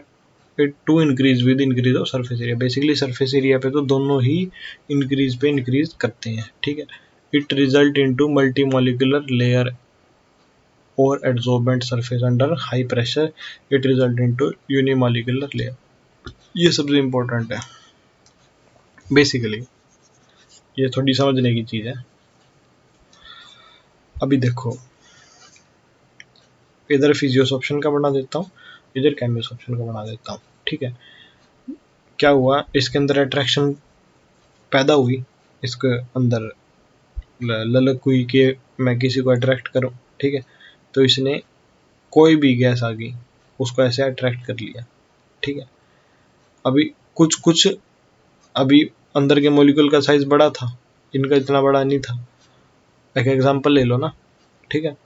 it too increase with increase of surface area. Basically surface area पे तो दोनों ही इंक्रीज पे इंक्रीज करते हैं, ठीक है। It result into multi molecular layer or adsorbent surface under high pressure, it result into unimolecular layer. ये सबसे इंपॉर्टेंट है बेसिकली, ये थोड़ी समझने की चीज है। अभी देखो इधर फिजियोस ऑप्शन का बना देता हूँ, इधर केमिस ऑप्शन का बना देता हूँ, ठीक है। क्या हुआ, इसके अंदर अट्रैक्शन पैदा हुई, इसके अंदर ललक हुई कि मैं किसी को अट्रैक्ट करूं, ठीक है। तो इसने कोई भी गैस आ गई उसको ऐसे अट्रैक्ट कर लिया, ठीक है। अभी कुछ कुछ अभी अंदर के मॉलिक्यूल का साइज बड़ा था, इनका इतना बड़ा नहीं था। एक एग्जांपल ले लो ना, ठीक है।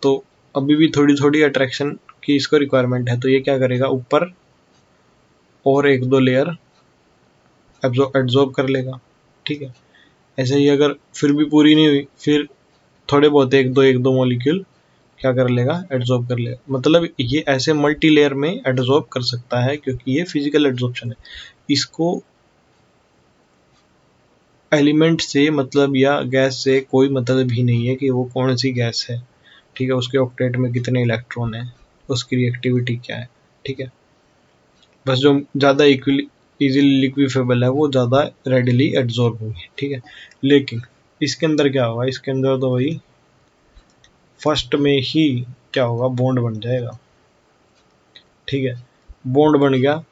तो अभी भी थोड़ी थोड़ी अट्रैक्शन की इसको रिक्वायरमेंट है, तो ये क्या करेगा, ऊपर और एक दो लेयर एब्जॉर्ब कर लेगा, ठीक है। ऐसे ही अगर फिर भी पूरी नहीं हुई, फिर थोड़े बहुत एक दो मॉलिक्यूल क्या कर लेगा, एड्जॉर्ब कर लेगा। मतलब ये ऐसे मल्टी लेयर में एड्जॉर्ब कर सकता है क्योंकि ये फिजिकल एड्जॉर्प्शन है। इसको एलिमेंट से मतलब या गैस से कोई मतलब ही नहीं है कि वो कौन सी गैस है, ठीक है। उसके ऑक्टेट में कितने इलेक्ट्रॉन है, उसकी रिएक्टिविटी क्या है, ठीक है। बस जो ज़्यादा इजीली लिक्विफेबल है वो ज़्यादा रेडिली एड्जॉर्ब होंगे, ठीक है। लेकिन इसके अंदर क्या होगा, इसके अंदर तो वही फर्स्ट में ही क्या होगा, बॉन्ड बन जाएगा, ठीक है। बॉन्ड बन गया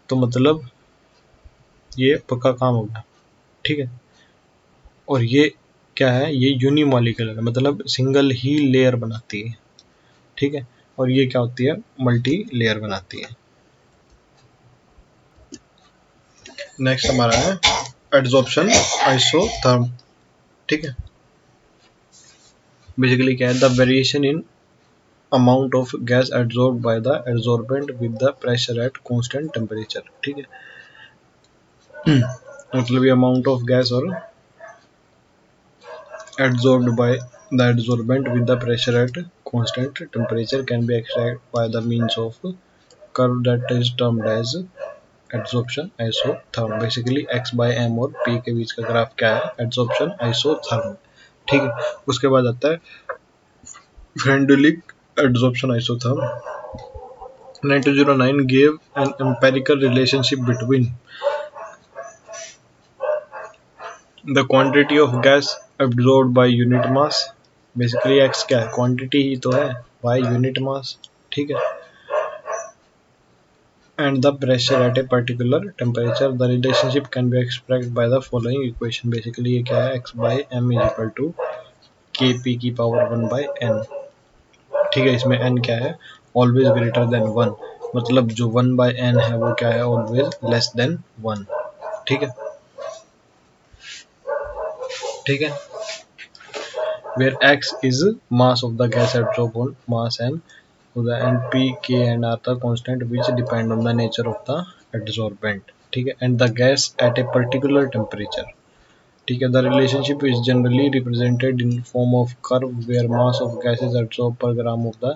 तो मतलब ये पक्का काम हो गया, ठीक है। और ये क्या है, ये यूनिमॉलिक्यूलर मतलब सिंगल ही लेयर बनाती है, ठीक है। और ये क्या होती है, मल्टी लेयर बनाती है। नेक्स्ट हमारा है एड्जॉर्प्शन आइसोथर्म, ठीक है। बेसिकली क्या है, the variation in amount of gas adsorb by the adsorbent with the pressure at constant temperature, ठीक है। मतलब ये अमाउंट ऑफ गैस और adsorbed by the adsorbent with the pressure at constant temperature can be extracted by the means of curve that is termed as adsorption isotherm। Basically x by m और p के बीच का ग्राफ क्या है, adsorption isotherm, ठीक है। उसके बाद आता है Freundlich adsorption isotherm। 1909 gave an empirical relationship between the quantity of gas absorbed by unit mass, basically x क्या है, क्वांटिटी ही तो है, y यूनिट मास, ठीक है। and the pressure at a particular temperature, the relationship can be expressed by the following equation। Basically ये क्या है, x by m is equal to kp की पावर 1 by n, ठीक है। इसमें n क्या है, ऑलवेज ग्रेटर देन 1, मतलब जो 1 by n है वो क्या है, ऑलवेज लेस देन 1, ठीक है, ठीक है। where x is mass of the gas absorbed on mass n, and p, k and r the constant which depend on the nature of the adsorbent, ठीक है। and the gas at a particular temperature, ठीक है। the relationship is generally represented in form of curve where mass of gas is absorbed per gram of the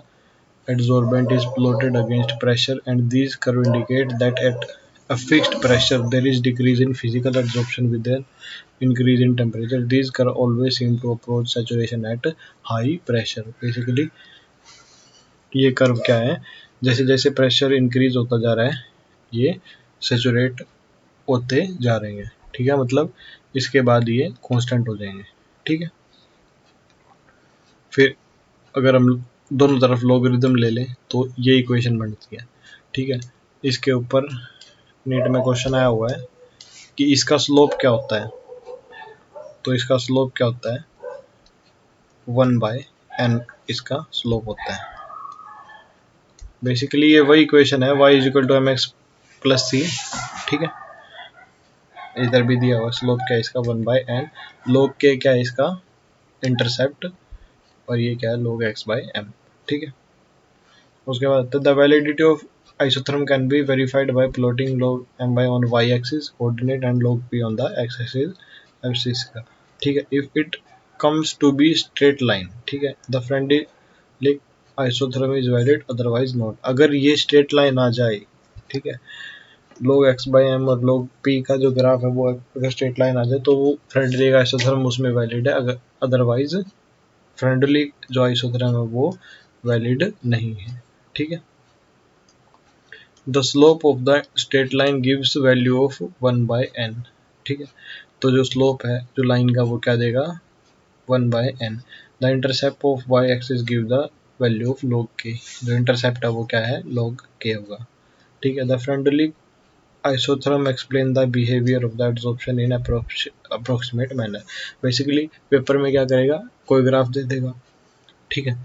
adsorbent is plotted against pressure, and these curve indicate that at a fixed pressure there is decrease in physical adsorption with an increase in temperature. These curve always seem to approach saturation at high pressure। basically ये कर्व क्या है, जैसे जैसे प्रेशर इंक्रीज होता जा रहा है ये सेचुरेट होते जा रहे हैं, ठीक है। मतलब इसके बाद ये कांस्टेंट हो जाएंगे, ठीक है। फिर अगर हम दोनों तरफ लॉगरिदम ले लें तो ये इक्वेशन बनती है, ठीक है। इसके ऊपर नीट में क्वेश्चन आया हुआ है कि इसका स्लोप क्या होता है, तो इसका स्लोप क्या होता है 1/n इसका स्लोप होता है। बेसिकली ये वही इक्वेशन है y = mx + c, ठीक है। इधर भी दिया हुआ स्लोप क्या है इसका 1/n, log k क्या है इसका इंटरसेप्ट, और ये क्या है log x/m, ठीक है। उसके बाद the validity of isotherm can be verified by plotting log my on y axis coordinate and log p on the x axis का, ठीक है। if it comes to be straight line, ठीक है, the friendly isotherm is valid otherwise not। अगर ये स्ट्रेट लाइन आ जाए, ठीक है, log x/m और log p का जो ग्राफ है वो अगर स्ट्रेट लाइन आ जाए तो वो फ्रेंडली आइसोथर्म उसमें वैलिड है, अगर अदरवाइज फ्रेंडली जो आइसोथर्म है वो वैलिड नहीं है, ठीक है। The slope of the straight line gives value of 1/n, ठीक है। तो जो स्लोप है जो लाइन का वो क्या देगा 1/n। The intercept of y axis give the value of log k, जो इंटरसेप्ट है वो क्या है log k होगा, ठीक है। The friendly isotherm explain the behavior of the adsorption in approximate manner। Basically paper में क्या करेगा, कोई ग्राफ दे देगा, ठीक है,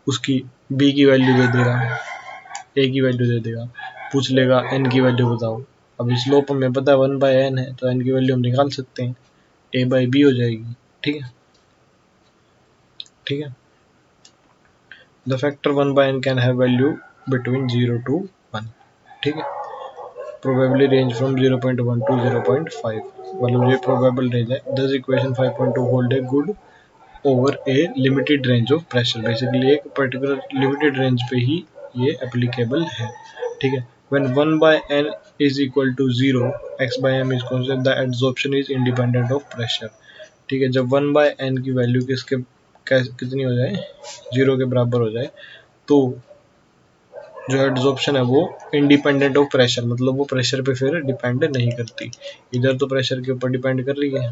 उसकी b की वैल्यू दे देगा, a की वैल्यू दे देगा, पूछ लेगा n की वैल्यू बताओ। अब स्लोप हमें पता है 1/n है तो n की वैल्यू हम निकाल सकते हैं, a/b हो जाएगी, ठीक है, ठीक है। The factor 1/n can have value between 0 to 1, ठीक है। प्रोबेबली रेंज फ्रॉम 0.1 to 0.5, मतलब ये प्रोबेबल रेंज है। दस equation 5.2 hold a good over A limited range of pressure. Basically एक पर्टिकुलर लिमिटेड रेंज पे ही ये एप्लीकेबल है, ठीक है। when 1/n is equal to 0, x/m is constant, the adsorption is independent of pressure, ठीक है। जब 1/n की वैल्यू कितनी हो जाए 0 के बराबर हो जाए तो जो एड्सॉर्प्शन है वो इंडिपेंडेंट ऑफ प्रेशर, मतलब वो प्रेशर पे फिर डिपेंड नहीं करती। इधर तो प्रेशर के ऊपर डिपेंड कर रही है,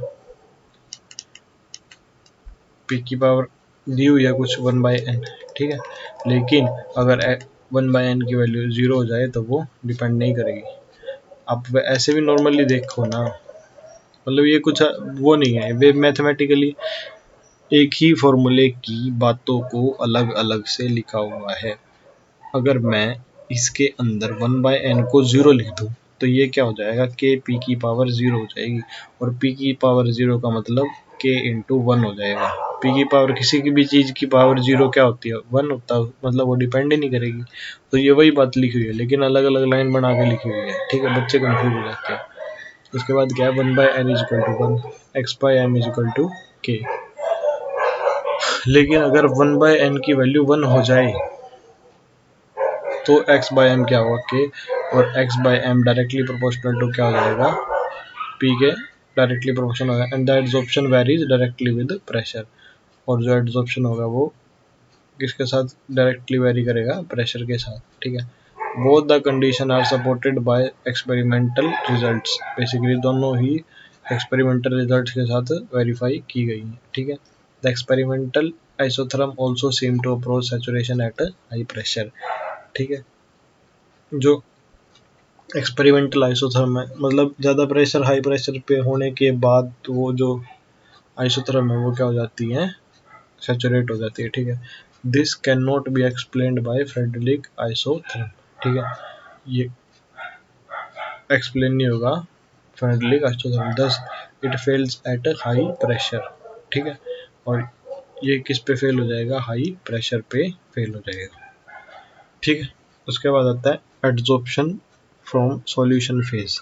पी की पावर दी हुई है कुछ 1/n, ठीक है, लेकिन अगर 1/n की वैल्यू 0 हो जाए तो वो डिपेंड नहीं करेगी। आप ऐसे भी नॉर्मली देखो ना, मतलब ये कुछ वो नहीं है, वे मैथमेटिकली एक ही फॉर्मूले की बातों को अलग अलग से लिखा हुआ है। अगर मैं इसके अंदर 1/n को 0 लिख दूं तो ये क्या हो जाएगा k p की पावर 0 हो जाएगी, और p की पावर 0 का मतलब k × 1 हो जाएगा। p की पावर किसी की भी चीज़ की पावर 0 क्या होती है 1 होता है, मतलब वो डिपेंड ही नहीं करेगी। तो ये वही बात लिखी हुई है लेकिन अलग अलग लाइन बना के लिखी हुई है, ठीक है, बच्चे कंफ्यूज हो जाते हैं। उसके बाद क्या है 1/n = 1, x/m = k। लेकिन अगर 1/n की वैल्यू 1 हो जाए तो x/m क्या होगा k, और x/m डायरेक्टली प्रोपोर्शनल टू क्या हो जाएगा p के डायरेक्टली प्रोपोर्शनल होगा। And the adsorption varies directly with pressure, और जो एड्सॉर्प्शन होगा वो किसके साथ डायरेक्टली वेरी करेगा प्रेशर के साथ, ठीक है। Both the condition are supported by experimental results, basically दोनों ही एक्सपेरिमेंटल रिजल्ट्स के साथ वेरीफाई की गई हैं, ठीक है। The experimental isotherm also seem to approach saturation at high pressure, ठीक है। जो एक्सपेरिमेंटल आइसोथर्म है मतलब ज़्यादा प्रेशर हाई प्रेशर पे होने के बाद वो जो आइसोथर्म है वो क्या हो जाती है सैचुरेट हो जाती है, ठीक है। This can not be explained by Freundlich isotherm, ठीक है, ये एक्सप्लेन नहीं होगा Freundlich isotherm. Thus it fails at high pressure, ठीक है, और ये किस पे फेल हो जाएगा हाई प्रेशर पे फेल हो जाएगा, ठीक है। उसके बाद आता है एड्सॉर्प्शन फ्रॉम सॉल्यूशन फेज,